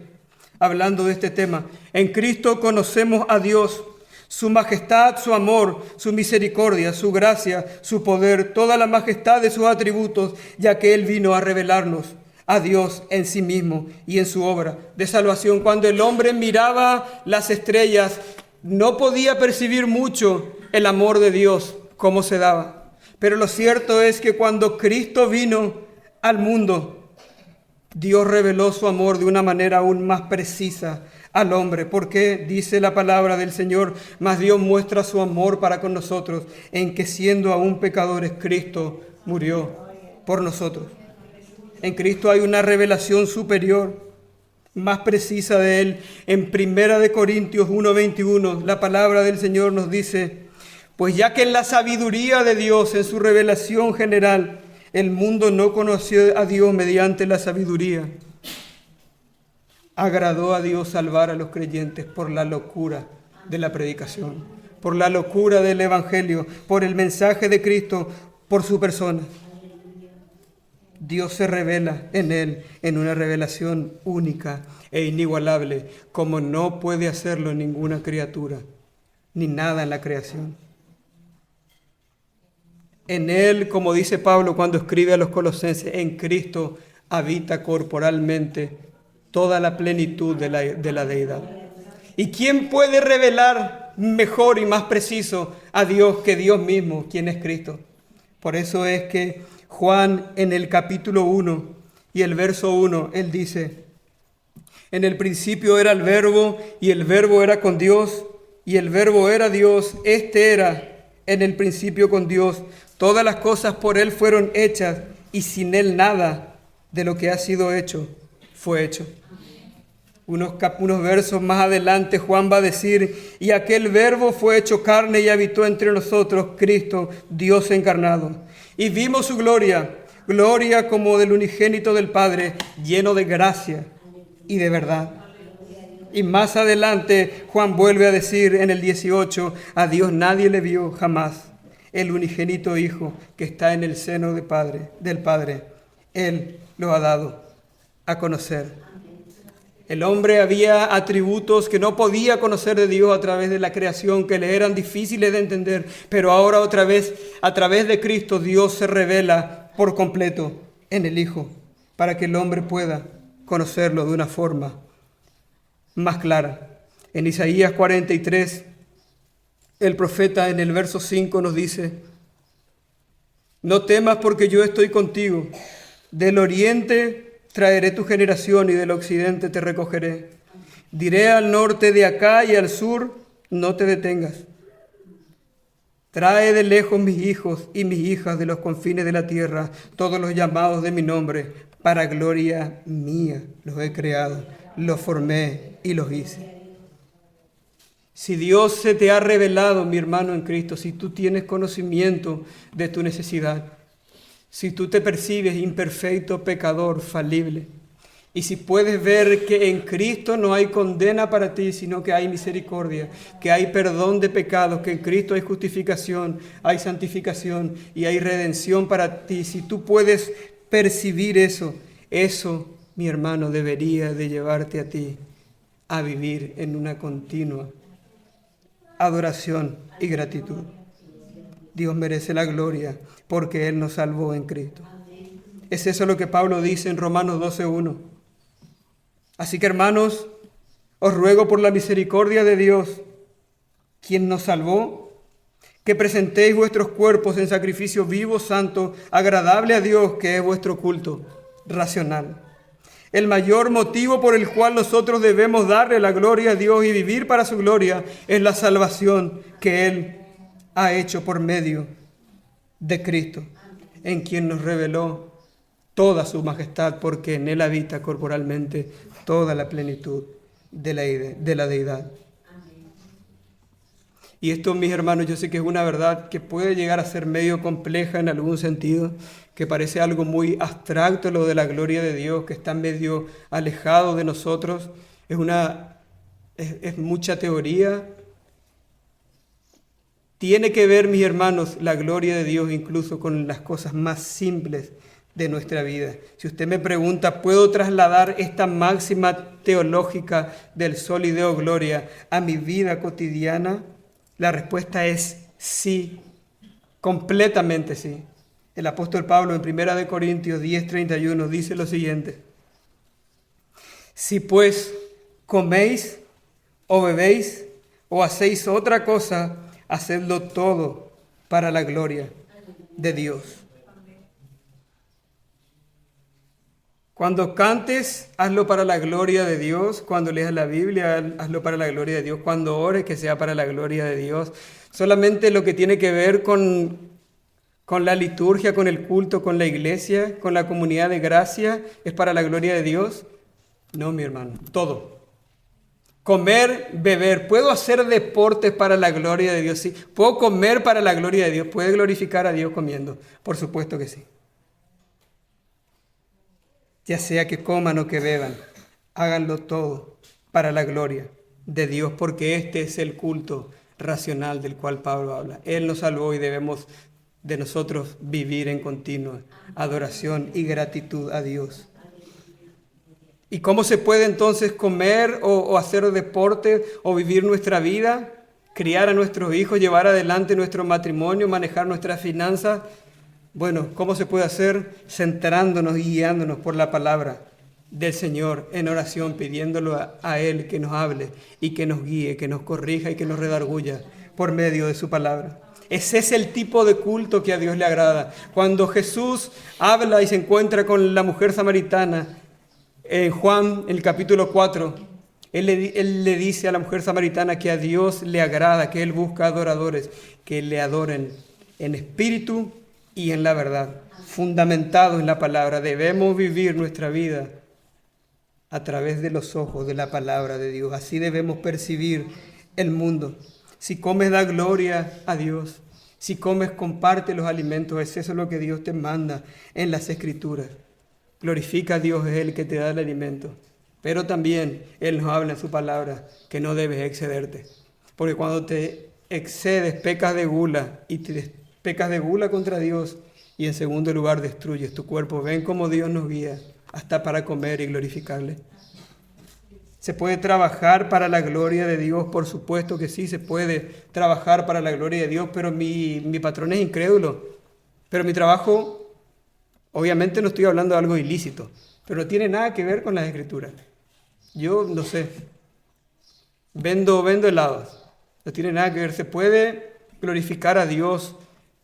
hablando de este tema: en Cristo conocemos a Dios, su majestad, su amor, su misericordia, su gracia, su poder, toda la majestad de sus atributos, ya que Él vino a revelarnos a Dios en sí mismo y en su obra de salvación. Cuando el hombre miraba las estrellas, no podía percibir mucho el amor de Dios, cómo se daba. Pero lo cierto es que cuando Cristo vino al mundo, Dios reveló su amor de una manera aún más precisa al hombre, porque dice la palabra del Señor: mas Dios muestra su amor para con nosotros, en que siendo aún pecadores, Cristo murió por nosotros. En Cristo hay una revelación superior, más precisa de Él. En 1 Corintios 1:21, la palabra del Señor nos dice: pues ya que en la sabiduría de Dios, en su revelación general, el mundo no conoció a Dios mediante la sabiduría, agradó a Dios salvar a los creyentes por la locura de la predicación, por la locura del Evangelio, por el mensaje de Cristo, por su persona. Dios se revela en él en una revelación única e inigualable, como no puede hacerlo ninguna criatura, ni nada en la creación. En él, como dice Pablo cuando escribe a los Colosenses, en Cristo habita corporalmente toda la plenitud de la deidad. ¿Y quién puede revelar mejor y más preciso a Dios que Dios mismo, quien es Cristo? Por eso es que Juan en el capítulo 1 y el verso 1, él dice: en el principio era el Verbo, y el Verbo era con Dios, y el Verbo era Dios. Este era en el principio con Dios. Todas las cosas por él fueron hechas, y sin él nada de lo que ha sido hecho fue hecho. Unos versos más adelante Juan va a decir: y aquel Verbo fue hecho carne y habitó entre nosotros, Cristo, Dios encarnado. Y vimos su gloria, gloria como del unigénito del Padre, lleno de gracia y de verdad. Y más adelante Juan vuelve a decir en el 18: a Dios nadie le vio jamás, el unigénito Hijo que está en el seno del Padre, Él lo ha dado a conocer. El hombre había atributos que no podía conocer de Dios a través de la creación, que le eran difíciles de entender, pero ahora otra vez, a través de Cristo, Dios se revela por completo en el Hijo, para que el hombre pueda conocerlo de una forma más clara. En Isaías 43, el profeta en el verso 5 nos dice: no temas porque yo estoy contigo, del oriente traeré tu generación y del occidente te recogeré. Diré al norte de acá y al sur, no te detengas. Trae de lejos mis hijos y mis hijas de los confines de la tierra, todos los llamados de mi nombre, para gloria mía los he creado, los formé y los hice. Si Dios se te ha revelado, mi hermano en Cristo, si tú tienes conocimiento de tu necesidad, si tú te percibes imperfecto, pecador, falible, y si puedes ver que en Cristo no hay condena para ti, sino que hay misericordia, que hay perdón de pecados, que en Cristo hay justificación, hay santificación y hay redención para ti, si tú puedes percibir eso, mi hermano, debería de llevarte a ti a vivir en una continua adoración y gratitud. Dios merece la gloria porque Él nos salvó en Cristo. Es eso lo que Pablo dice en Romanos 12:1. Así que, hermanos, os ruego por la misericordia de Dios, quien nos salvó, que presentéis vuestros cuerpos en sacrificio vivo, santo, agradable a Dios, que es vuestro culto racional. El mayor motivo por el cual nosotros debemos darle la gloria a Dios y vivir para su gloria es la salvación que Él ha hecho por medio de Cristo, en quien nos reveló toda su majestad, porque en Él habita corporalmente toda la plenitud de la deidad. Y esto, mis hermanos, yo sé que es una verdad que puede llegar a ser medio compleja en algún sentido, que parece algo muy abstracto lo de la gloria de Dios, que está medio alejado de nosotros. Es mucha teoría. Tiene que ver, mis hermanos, la gloria de Dios incluso con las cosas más simples de nuestra vida. Si usted me pregunta, ¿puedo trasladar esta máxima teológica del sol y deo gloria a mi vida cotidiana? La respuesta es sí, completamente sí. El apóstol Pablo en 1 Corintios 10:31 dice lo siguiente: si pues coméis o bebéis o hacéis otra cosa, hacedlo todo para la gloria de Dios. Cuando cantes, hazlo para la gloria de Dios. Cuando leas la Biblia, hazlo para la gloria de Dios. Cuando ores, que sea para la gloria de Dios. Solamente lo que tiene que ver con la liturgia, con el culto, con la iglesia, con la comunidad de gracia, es para la gloria de Dios. No, mi hermano, todo. Comer, beber. ¿Puedo hacer deportes para la gloria de Dios? Sí. ¿Puedo comer para la gloria de Dios? ¿Puede glorificar a Dios comiendo? Por supuesto que sí. Ya sea que coman o que beban, háganlo todo para la gloria de Dios, porque este es el culto racional del cual Pablo habla. Él nos salvó y debemos de nosotros vivir en continua adoración y gratitud a Dios. ¿Y cómo se puede entonces comer o hacer deporte o vivir nuestra vida? Criar a nuestros hijos, llevar adelante nuestro matrimonio, manejar nuestras finanzas. Bueno, ¿cómo se puede hacer? Centrándonos y guiándonos por la palabra del Señor en oración, pidiéndolo a Él que nos hable y que nos guíe, que nos corrija y que nos redarguya por medio de su palabra. Ese es el tipo de culto que a Dios le agrada. Cuando Jesús habla y se encuentra con la mujer samaritana, en Juan, en el capítulo 4, Él le dice a la mujer samaritana que a Dios le agrada, que Él busca adoradores, que le adoren en espíritu y en la verdad, fundamentado en la palabra. Debemos vivir nuestra vida a través de los ojos de la palabra de Dios. Así debemos percibir el mundo. Si comes, da gloria a Dios. Si comes, comparte los alimentos. Es eso lo que Dios te manda en las Escrituras. Glorifica a Dios, es Él que te da el alimento. Pero también Él nos habla en su palabra que no debes excederte. Porque cuando te excedes, pecas de gula y pecas de gula contra Dios. Y en segundo lugar, destruyes tu cuerpo. Ven cómo Dios nos guía hasta para comer y glorificarle. ¿Se puede trabajar para la gloria de Dios? Por supuesto que sí, se puede trabajar para la gloria de Dios, pero mi patrón es incrédulo. Pero mi trabajo, obviamente no estoy hablando de algo ilícito, pero no tiene nada que ver con las Escrituras. Yo, no sé, vendo helados, no tiene nada que ver. ¿Se puede glorificar a Dios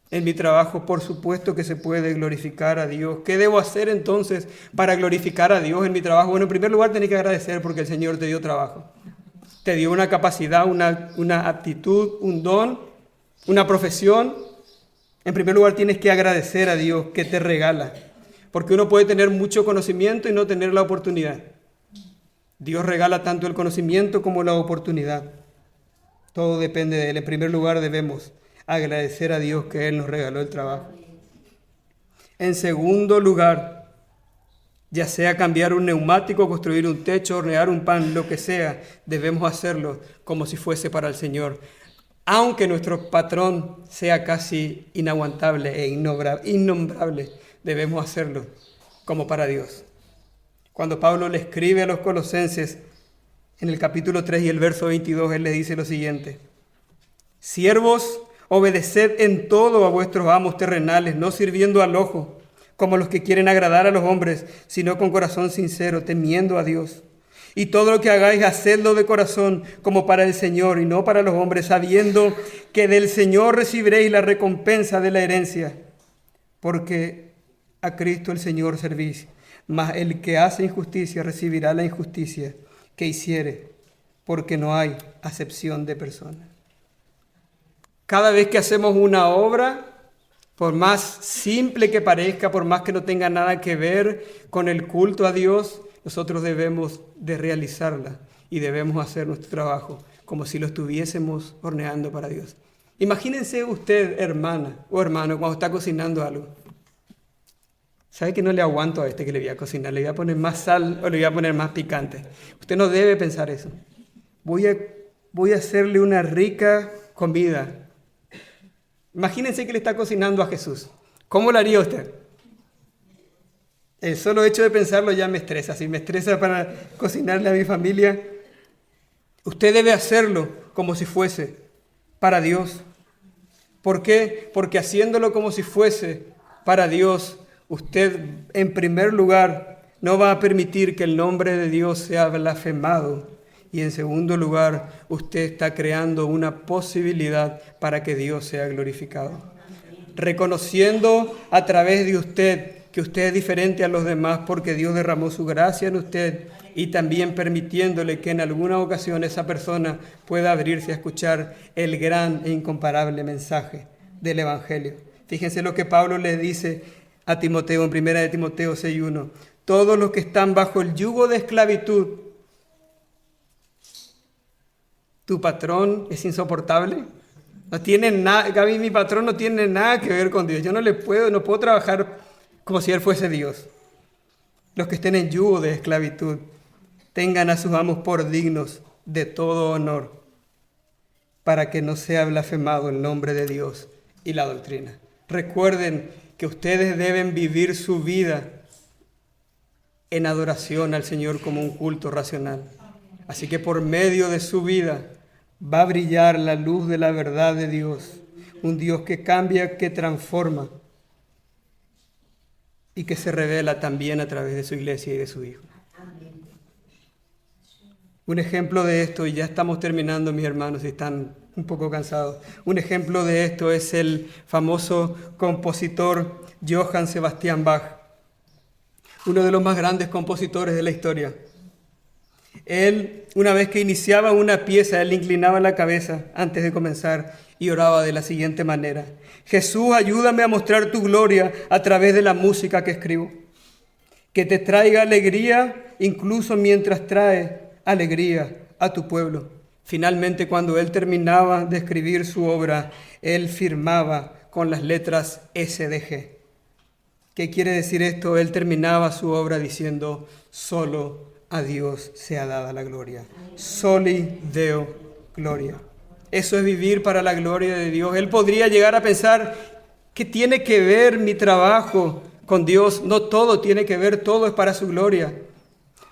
en mi trabajo? Por supuesto que se puede glorificar a Dios. ¿Qué debo hacer entonces para glorificar a Dios en mi trabajo? Bueno, en primer lugar tenés que agradecer porque el Señor te dio trabajo. Te dio una capacidad, una aptitud, un don, una profesión. En primer lugar tienes que agradecer a Dios que te regala. Porque uno puede tener mucho conocimiento y no tener la oportunidad. Dios regala tanto el conocimiento como la oportunidad. Todo depende de Él. En primer lugar debemos agradecer a Dios que Él nos regaló el trabajo. En segundo lugar, ya sea cambiar un neumático, construir un techo, hornear un pan, lo que sea, debemos hacerlo como si fuese para el Señor. Aunque nuestro patrón sea casi inaguantable e innombrable, debemos hacerlo como para Dios. Cuando Pablo le escribe a los colosenses en el capítulo 3 y el verso 22, él le dice lo siguiente: siervos, obedeced en todo a vuestros amos terrenales, no sirviendo al ojo, como los que quieren agradar a los hombres, sino con corazón sincero, temiendo a Dios. Y todo lo que hagáis, hacedlo de corazón, como para el Señor, y no para los hombres, sabiendo que del Señor recibiréis la recompensa de la herencia, porque a Cristo el Señor servís. Mas el que hace injusticia recibirá la injusticia que hiciere, porque no hay acepción de personas. Cada vez que hacemos una obra, por más simple que parezca, por más que no tenga nada que ver con el culto a Dios, nosotros debemos de realizarla y debemos hacer nuestro trabajo como si lo estuviésemos horneando para Dios. Imagínense usted, hermana o hermano, cuando está cocinando algo. ¿Sabe que no le aguanto a este que le voy a cocinar? ¿Le voy a poner más sal o le voy a poner más picante? Usted no debe pensar eso. Voy a hacerle una rica comida. Imagínense que le está cocinando a Jesús. ¿Cómo lo haría usted? El solo hecho de pensarlo ya me estresa. Si me estresa para cocinarle a mi familia, usted debe hacerlo como si fuese para Dios. ¿Por qué? Porque haciéndolo como si fuese para Dios, usted en primer lugar no va a permitir que el nombre de Dios sea blasfemado. Y en segundo lugar, usted está creando una posibilidad para que Dios sea glorificado. Reconociendo a través de usted que usted es diferente a los demás porque Dios derramó su gracia en usted y también permitiéndole que en alguna ocasión esa persona pueda abrirse a escuchar el gran e incomparable mensaje del Evangelio. Fíjense lo que Pablo le dice a Timoteo en 1 Timoteo 6:1. Todos los que están bajo el yugo de esclavitud. ¿Tu patrón es insoportable? No tiene nada, Gaby, mi patrón no tiene nada que ver con Dios. Yo no puedo trabajar como si Él fuese Dios. Los que estén en yugo de esclavitud. tengan a sus amos por dignos de todo honor, para que no sea blasfemado el nombre de Dios y la doctrina. Recuerden que ustedes deben vivir su vida en adoración al Señor como un culto racional. Así que por medio de su vida va a brillar la luz de la verdad de Dios, un Dios que cambia, que transforma y que se revela también a través de su iglesia y de su Hijo. Un ejemplo de esto, y ya estamos terminando, mis hermanos, si están un poco cansados. Un ejemplo de esto es el famoso compositor Johann Sebastian Bach, uno de los más grandes compositores de la historia. Él, una vez que iniciaba una pieza, él inclinaba la cabeza antes de comenzar y oraba de la siguiente manera: Jesús, ayúdame a mostrar tu gloria a través de la música que escribo. Que te traiga alegría incluso mientras trae alegría a tu pueblo. Finalmente, cuando él terminaba de escribir su obra, él firmaba con las letras SDG. ¿Qué quiere decir esto? Él terminaba su obra diciendo: solo a Dios sea dada la gloria. Soli Deo gloria. Eso es vivir para la gloria de Dios. Él podría llegar a pensar: ¿qué tiene que ver mi trabajo con Dios? No, todo tiene que ver, todo es para su gloria.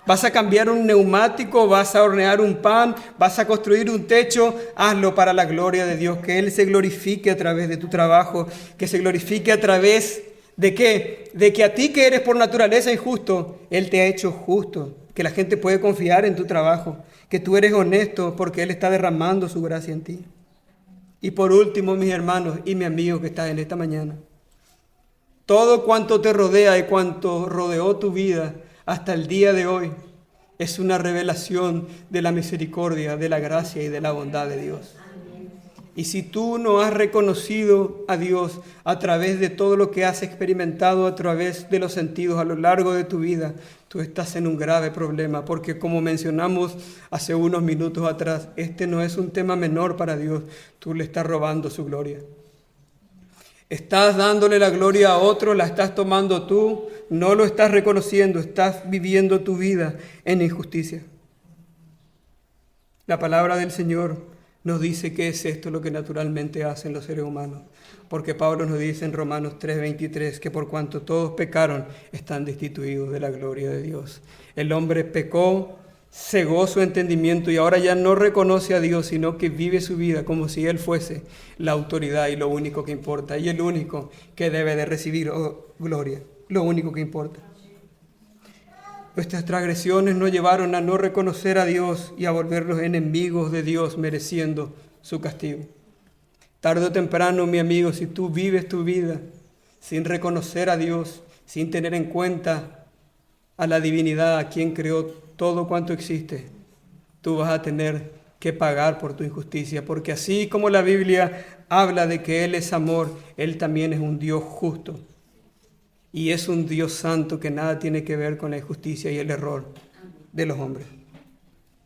Vas a cambiar un neumático, vas a hornear un pan, vas a construir un techo, hazlo para la gloria de Dios, que Él se glorifique a través de tu trabajo, que se glorifique a través de ¿qué? De que a ti, que eres por naturaleza injusto, Él te ha hecho justo, que la gente puede confiar en tu trabajo, que tú eres honesto porque Él está derramando su gracia en ti. Y por último, mis hermanos y mi amigo que estás en esta mañana, todo cuanto te rodea y cuanto rodeó tu vida hasta el día de hoy es una revelación de la misericordia, de la gracia y de la bondad de Dios. Y si tú no has reconocido a Dios a través de todo lo que has experimentado a través de los sentidos a lo largo de tu vida, tú estás en un grave problema, porque como mencionamos hace unos minutos atrás, este no es un tema menor para Dios. Tú le estás robando su gloria. Estás dándole la gloria a otro, la estás tomando tú, no lo estás reconociendo, estás viviendo tu vida en injusticia. La palabra del Señor nos dice que es esto lo que naturalmente hacen los seres humanos, porque Pablo nos dice en Romanos 3:23 que por cuanto todos pecaron, están destituidos de la gloria de Dios. El hombre pecó, cegó su entendimiento y ahora ya no reconoce a Dios, sino que vive su vida como si Él fuese la autoridad y lo único que importa, y el único que debe de recibir gloria, lo único que importa. Nuestras transgresiones nos llevaron a no reconocer a Dios y a volvernos enemigos de Dios, mereciendo su castigo. Tarde o temprano, mi amigo, si tú vives tu vida sin reconocer a Dios, sin tener en cuenta a la divinidad, a quien creó todo cuanto existe, tú vas a tener que pagar por tu injusticia, porque así como la Biblia habla de que Él es amor, Él también es un Dios justo. Y es un Dios santo que nada tiene que ver con la injusticia y el error de los hombres.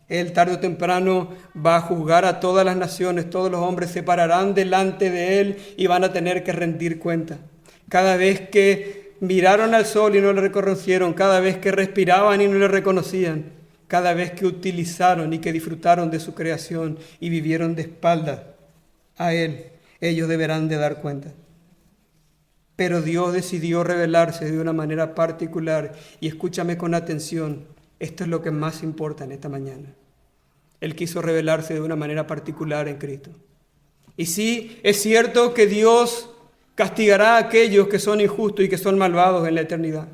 Él tarde o temprano va a juzgar a todas las naciones, todos los hombres se pararán delante de Él y van a tener que rendir cuenta. Cada vez que miraron al sol y no le reconocieron, cada vez que respiraban y no le reconocían, cada vez que utilizaron y que disfrutaron de su creación y vivieron de espaldas a Él, ellos deberán de dar cuenta. Pero Dios decidió revelarse de una manera particular y escúchame con atención, esto es lo que más importa en esta mañana. Él quiso revelarse de una manera particular en Cristo. Y sí, es cierto que Dios castigará a aquellos que son injustos y que son malvados en la eternidad.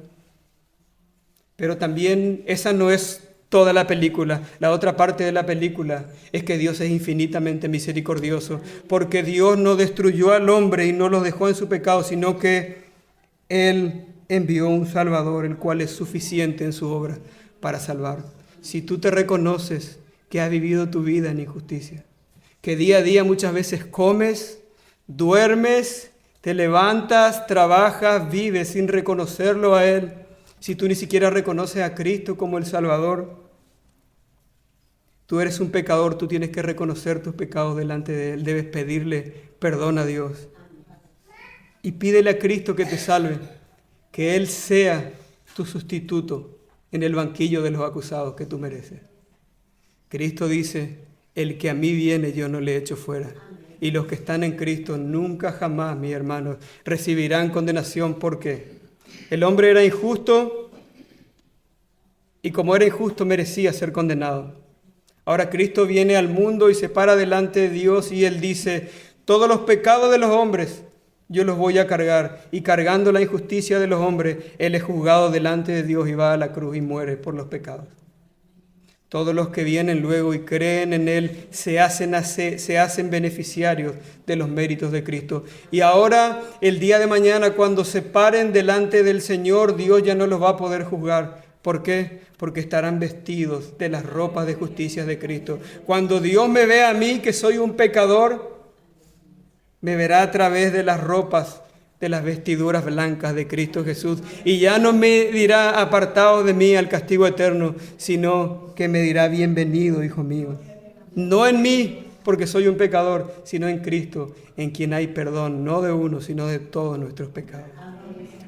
Pero también esa no es toda la película. La otra parte de la película es que Dios es infinitamente misericordioso, porque Dios no destruyó al hombre y no lo dejó en su pecado, sino que Él envió un Salvador, el cual es suficiente en su obra para salvar. Si tú te reconoces que has vivido tu vida en injusticia, que día a día muchas veces comes, duermes, te levantas, trabajas, vives sin reconocerlo a Él, si tú ni siquiera reconoces a Cristo como el Salvador, tú eres un pecador, tú tienes que reconocer tus pecados delante de Él, debes pedirle perdón a Dios. Y pídele a Cristo que te salve, que Él sea tu sustituto, en el banquillo de los acusados que tú mereces. Cristo dice, el que a mí viene yo no le echo fuera. Y los que están en Cristo nunca jamás, mis hermanos, recibirán condenación. ¿Por qué? El hombre era injusto y como era injusto merecía ser condenado. Ahora Cristo viene al mundo y se para delante de Dios y Él dice, todos los pecados de los hombres yo los voy a cargar. Y cargando la injusticia de los hombres, Él es juzgado delante de Dios y va a la cruz y muere por los pecados. Todos los que vienen luego y creen en Él se hacen beneficiarios de los méritos de Cristo. Y ahora, el día de mañana, cuando se paren delante del Señor, Dios ya no los va a poder juzgar. ¿Por qué? Porque estarán vestidos de las ropas de justicia de Cristo. Cuando Dios me vea a mí, que soy un pecador, me verá a través de las ropas, de las vestiduras blancas de Cristo Jesús. Y ya no me dirá apartado de mí al castigo eterno, sino que me dirá bienvenido, hijo mío. No en mí, porque soy un pecador, sino en Cristo, en quien hay perdón, no de uno, sino de todos nuestros pecados.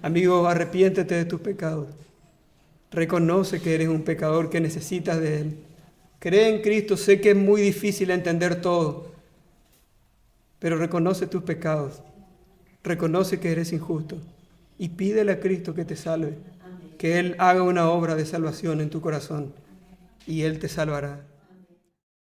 Amigo, arrepiéntete de tus pecados. Reconoce que eres un pecador, que necesitas de Él. Cree en Cristo. Sé que es muy difícil entender todo, pero reconoce tus pecados. Reconoce que eres injusto y pídele a Cristo que te salve, que Él haga una obra de salvación en tu corazón y Él te salvará.